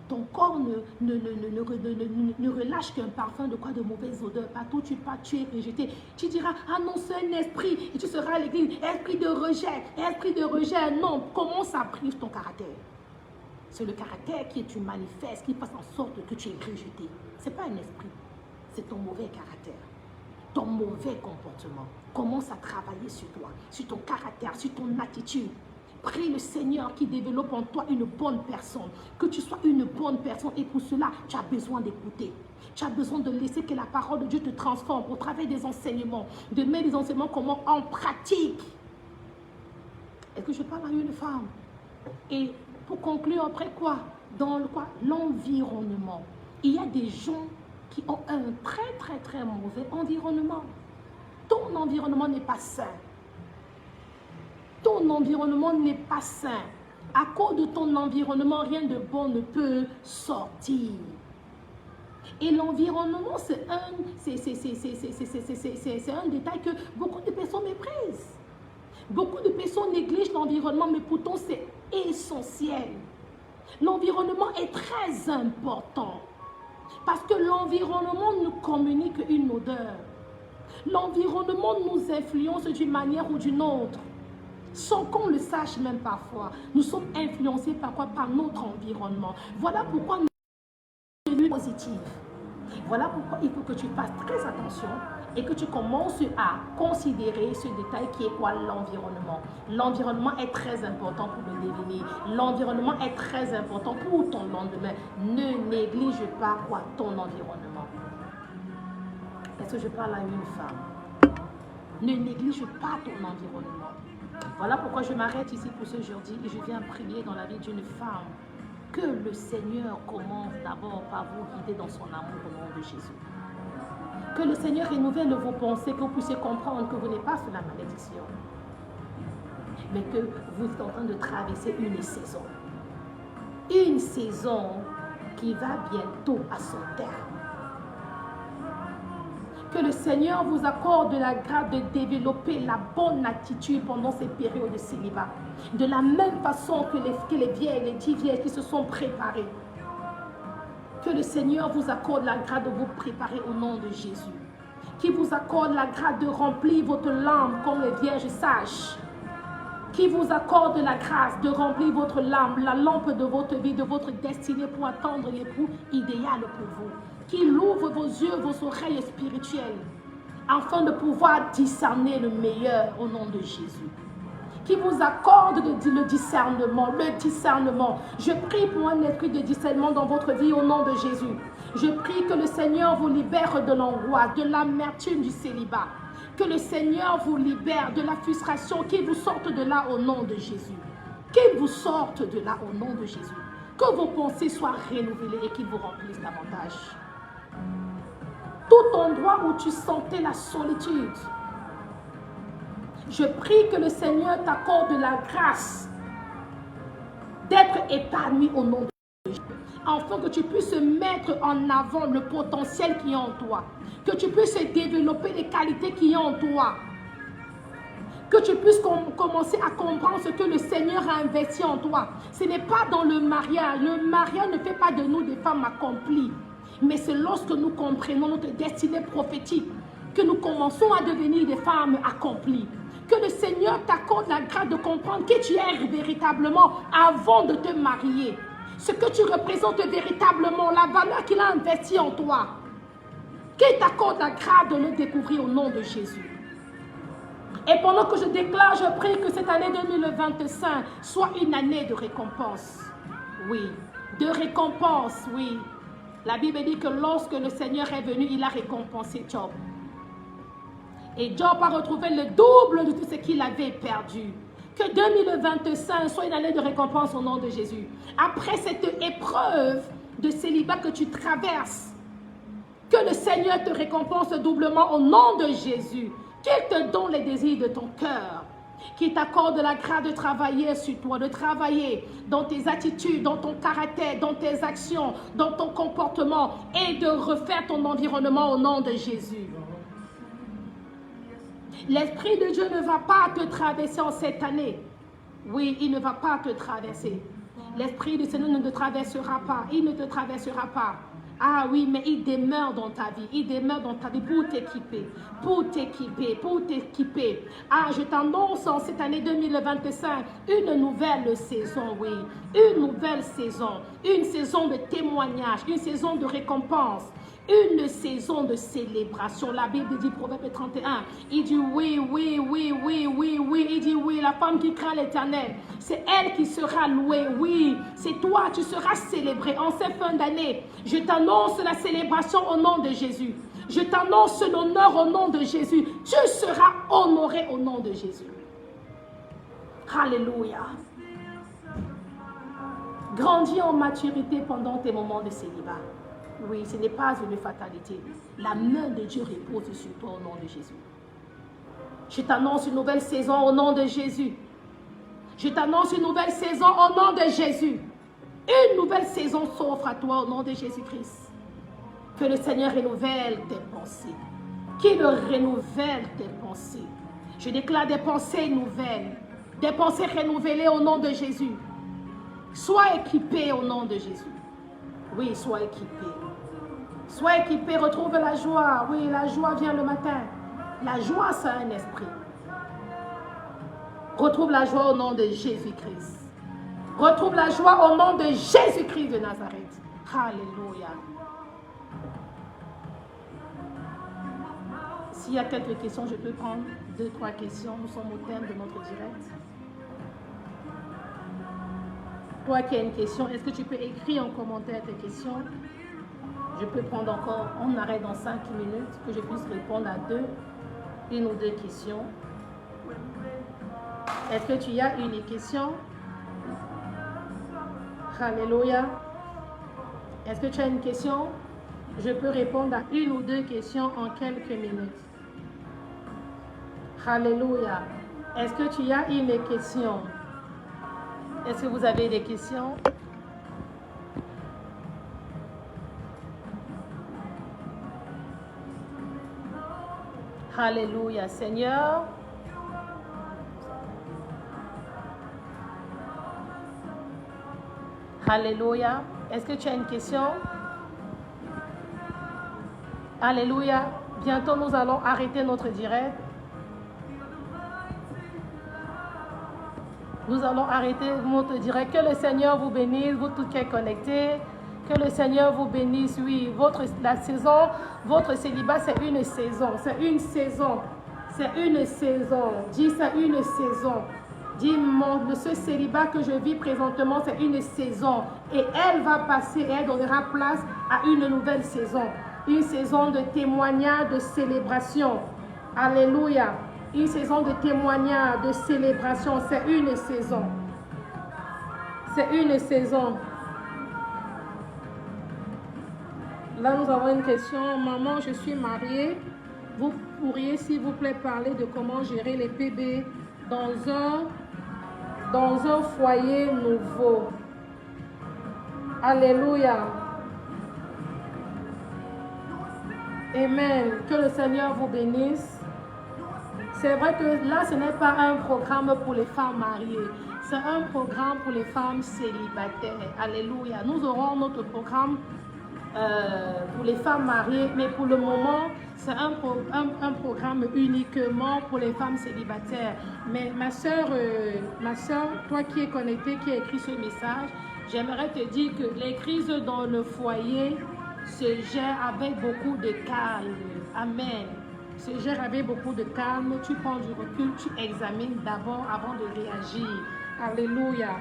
ton corps ne relâche qu'un parfum de quoi? De mauvaise odeur. Partout tu pars, tu es rejeté. Tu diras, ah non, c'est un esprit. Et tu seras à l'église, esprit de rejet, esprit de rejet. Non, comment ça prive ton caractère? C'est le caractère que tu manifestes, qui fasse en sorte que tu es rejeté. Ce n'est pas un esprit, c'est ton mauvais caractère. Ton mauvais comportement. Commence à travailler sur toi, sur ton caractère, sur ton attitude. Prie le Seigneur qui développe en toi une bonne personne. Que tu sois une bonne personne. Et pour cela, tu as besoin d'écouter. Tu as besoin de laisser que la parole de Dieu te transforme au travers des enseignements. De mettre les enseignements comment en pratique. Est-ce que je parle à une femme? Et pour conclure, après quoi? Dans l'environnement. Il y a des gens qui ont un très mauvais environnement. Ton environnement n'est pas sain. Ton environnement n'est pas sain. À cause de ton environnement, rien de bon ne peut sortir. Et l'environnement, c'est un détail que beaucoup de personnes méprisent. Beaucoup de personnes négligent l'environnement, mais pourtant c'est essentiel. L'environnement est très important. Parce que l'environnement nous communique une odeur. L'environnement nous influence d'une manière ou d'une autre. Sans qu'on le sache même parfois. Nous sommes influencés par quoi? Par notre environnement. Voilà pourquoi nous sommes positifs. Voilà pourquoi il faut que tu fasses très attention et que tu commences à considérer ce détail qui est quoi? L'environnement. L'environnement est très important pour le devenir. L'environnement est très important pour ton lendemain. Ne néglige pas quoi? Ton environnement. Est-ce que je parle à une femme? Ne néglige pas ton environnement. Voilà pourquoi je m'arrête ici pour ce jeudi et je viens prier dans la vie d'une femme. Que le Seigneur commence d'abord par vous guider dans son amour au nom de Jésus. Que le Seigneur renouvelle vos pensées, que vous puissiez comprendre que vous n'êtes pas sous la malédiction, mais que vous êtes en train de traverser une saison. Une saison qui va bientôt à son terme. Que le Seigneur vous accorde la grâce de développer la bonne attitude pendant ces périodes de célibat. De la même façon que les vieilles, les 10 vieilles qui se sont préparées. Que le Seigneur vous accorde la grâce de vous préparer au nom de Jésus. Qu'il vous accorde la grâce de remplir votre lampe comme les vierges sages. qui vous accorde la grâce de remplir votre lampe de votre vie, de votre destinée pour attendre l'époux idéal pour vous. Qu'il ouvre vos yeux, vos oreilles spirituelles, afin de pouvoir discerner le meilleur au nom de Jésus. Qui vous accorde le discernement, Je prie pour un esprit de discernement dans votre vie au nom de Jésus. Je prie que le Seigneur vous libère de l'angoisse, de l'amertume du célibat. Que le Seigneur vous libère de la frustration, qu'il vous sorte de là au nom de Jésus. Qu'il vous sorte de là au nom de Jésus. Que vos pensées soient renouvelées et qu'il vous remplisse davantage. Tout endroit où tu sentais la solitude, je prie que le Seigneur t'accorde la grâce d'être épanoui au nom de Jésus, afin que tu puisses mettre en avant le potentiel qui est en toi, que tu puisses développer les qualités qui sont en toi, que tu puisses commencer à comprendre ce que le Seigneur a investi en toi. Ce n'est pas dans le mariage. Le mariage ne fait pas de nous des femmes accomplies, mais c'est lorsque nous comprenons notre destinée prophétique que nous commençons à devenir des femmes accomplies. Que le Seigneur t'accorde la grâce de comprendre qui tu es véritablement avant de te marier. Ce que tu représentes véritablement, la valeur qu'il a investie en toi. Qu'il t'accorde la grâce de le découvrir au nom de Jésus. Et pendant que je déclare, je prie que cette année 2025 soit une année de récompense. Oui, de récompense, oui. La Bible dit que lorsque le Seigneur est venu, il a récompensé Job. Et Job a retrouvé le double de tout ce qu'il avait perdu. Que 2025 soit une année de récompense au nom de Jésus. Après cette épreuve de célibat que tu traverses, que le Seigneur te récompense doublement au nom de Jésus. Qu'il te donne les désirs de ton cœur. Qu'il t'accorde la grâce de travailler sur toi, de travailler dans tes attitudes, dans ton caractère, dans tes actions, dans ton comportement et de refaire ton environnement au nom de Jésus. L'Esprit de Dieu ne va pas te traverser en cette année. Oui, il ne va pas te traverser. L'Esprit du Seigneur ne te traversera pas. Il ne te traversera pas. Ah oui, mais il demeure dans ta vie. Il demeure dans ta vie pour t'équiper. Pour t'équiper. Pour t'équiper. Ah, je t'annonce en cette année 2025 une nouvelle saison, oui. Une nouvelle saison. Une saison de témoignage. Une saison de récompense. Une saison de célébration. La Bible dit, Proverbe 31, il dit oui, oui, oui, oui, oui, oui. Il dit oui, la femme qui craint l'Éternel, c'est elle qui sera louée. Oui, c'est toi, tu seras célébré en cette fin d'année. Je t'annonce la célébration au nom de Jésus. Je t'annonce l'honneur au nom de Jésus. Tu seras honoré au nom de Jésus. Alléluia. Grandis en maturité pendant tes moments de célibat. Oui, ce n'est pas une fatalité. La main de Dieu repose sur toi au nom de Jésus. Je t'annonce une nouvelle saison au nom de Jésus. Je t'annonce une nouvelle saison au nom de Jésus. Une nouvelle saison s'offre à toi au nom de Jésus-Christ. Que le Seigneur renouvelle tes pensées. Qu'il renouvelle tes pensées. Je déclare des pensées nouvelles. Des pensées renouvelées au nom de Jésus. Sois équipé au nom de Jésus. Oui, sois équipé. Sois équipé, retrouve la joie. Oui, la joie vient le matin. La joie, c'est un esprit. Retrouve la joie au nom de Jésus-Christ. Retrouve la joie au nom de Jésus-Christ de Nazareth. Alléluia. S'il y a quelques questions, je peux prendre 2-3 questions. Nous sommes au thème de notre direct. Toi qui as une question, est-ce que tu peux écrire en commentaire tes questions? Je peux prendre encore, on arrête dans 5 minutes, que je puisse répondre à une ou deux questions. Est-ce que tu as une question? Alléluia. Est-ce que tu as une question? Je peux répondre à une ou deux questions en quelques minutes. Alléluia. Est-ce que tu as une question? Est-ce que vous avez des questions? Alléluia, Seigneur. Alléluia. Est-ce que tu as une question? Alléluia. Bientôt, nous allons arrêter notre direct. Nous allons arrêter, nous te dirons que le Seigneur vous bénisse, vous tous qui êtes connectés. Que le Seigneur vous bénisse, oui. La saison, votre célibat, c'est une saison. C'est une saison. C'est une saison. Dis, c'est une saison. Dis, ce célibat que je vis présentement, c'est une saison. Et elle va passer et elle donnera place à une nouvelle saison. Une saison de témoignage, de célébration. Alléluia. Une saison de témoignage, de célébration. C'est une saison. C'est une saison. Là, nous avons une question. Maman, je suis mariée. Vous pourriez, s'il vous plaît, parler de comment gérer les bébés dans un foyer nouveau. Alléluia. Amen. Que le Seigneur vous bénisse. C'est vrai que là, ce n'est pas un programme pour les femmes mariées. C'est un programme pour les femmes célibataires. Alléluia. Nous aurons notre programme pour les femmes mariées, mais pour le moment, c'est un programme uniquement pour les femmes célibataires. Mais ma soeur, toi qui es connectée, qui a écrit ce message, j'aimerais te dire que les crises dans le foyer se gèrent avec beaucoup de calme. Amen. Se gèrent avec beaucoup de calme. Tu prends du recul, tu examines d'abord avant de réagir. Alléluia.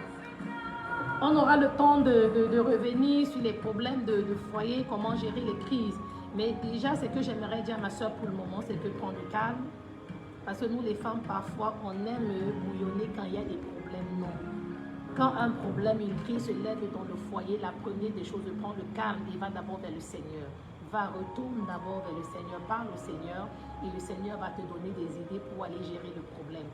On aura le temps de revenir sur les problèmes de foyer, comment gérer les crises. Mais déjà, ce que j'aimerais dire à ma soeur pour le moment, c'est que prendre le calme. Parce que nous, les femmes, parfois, on aime bouillonner quand il y a des problèmes. Non. Quand un problème, une crise se lève dans le foyer, la première des choses, de prendre le calme et va d'abord vers le Seigneur. Retourne d'abord vers le Seigneur, parle au Seigneur et le Seigneur va te donner des idées pour aller gérer le problème.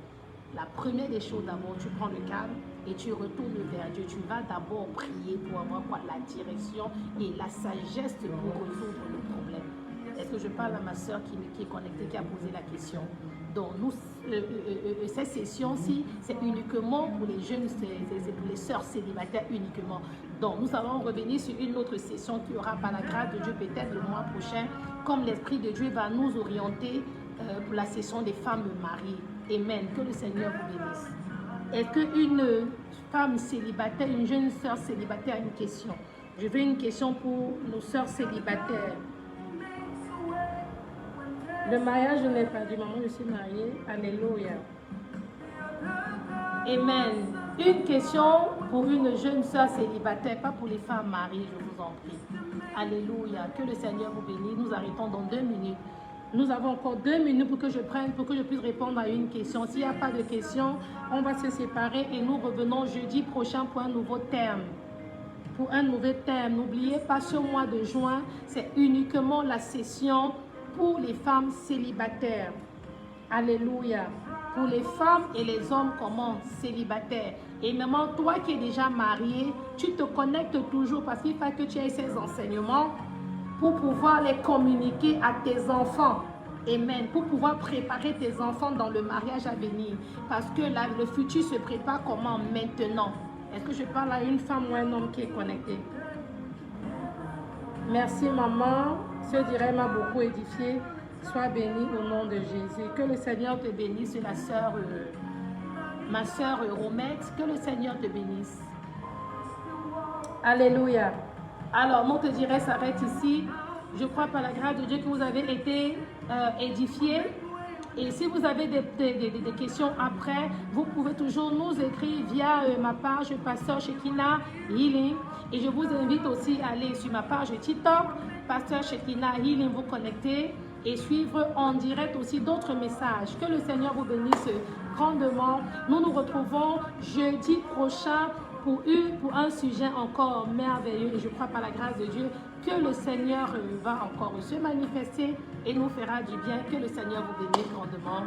La première des choses, d'abord, tu prends le calme et tu retournes vers Dieu. Tu vas d'abord prier pour avoir la direction et la sagesse pour résoudre le problème. Est-ce que je parle à ma soeur qui est connectée, qui a posé la question? Donc, cette session-ci, c'est uniquement pour les jeunes, c'est pour les sœurs célibataires uniquement. Donc, nous allons revenir sur une autre session qui aura, par la grâce de Dieu, peut-être le mois prochain, comme l'Esprit de Dieu va nous orienter pour la session des femmes mariées. Amen. Que le Seigneur vous bénisse. Est-ce qu'une femme célibataire, une jeune sœur célibataire a une question? Je veux une question pour nos sœurs célibataires. Le mariage, je n'ai pas dit, maman, je suis mariée. Alléluia. Amen. Une question pour une jeune sœur célibataire, pas pour les femmes mariées, je vous en prie. Alléluia. Que le Seigneur vous bénisse. Nous arrêtons dans 2 minutes. Nous avons encore 2 minutes pour que je puisse répondre à une question. S'il n'y a pas de question, on va se séparer et nous revenons jeudi prochain pour un nouveau thème. Pour un nouvel thème. N'oubliez pas, ce mois de juin, c'est uniquement la session pour les femmes célibataires. Alléluia. Pour les femmes et les hommes comment? Célibataires. Et même toi qui es déjà marié, tu te connectes toujours parce qu'il faut que tu aies ces enseignements pour pouvoir les communiquer à tes enfants. Amen. Pour pouvoir préparer tes enfants dans le mariage à venir. Parce que là, le futur se prépare comment? Maintenant. Est-ce que je parle à une femme ou un homme qui est connecté? Merci maman. Ce direct m'a beaucoup édifié. Sois bénie au nom de Jésus. Que le Seigneur te bénisse, la sœur, ma sœur Romette. Que le Seigneur te bénisse. Alléluia. Alors, mon te direct s'arrête ici. Je crois par la grâce de Dieu que vous avez été édifiés. Et si vous avez des questions après, vous pouvez toujours nous écrire via ma page Pasteur Shekina Healing. Et je vous invite aussi à aller sur ma page TikTok, Pasteur Shekina Healing, vous connecter et suivre en direct aussi d'autres messages. Que le Seigneur vous bénisse grandement. Nous nous retrouvons jeudi prochain pour un sujet encore merveilleux. Et je crois par la grâce de Dieu que le Seigneur va encore se manifester et nous fera du bien. Que le Seigneur vous bénisse grandement.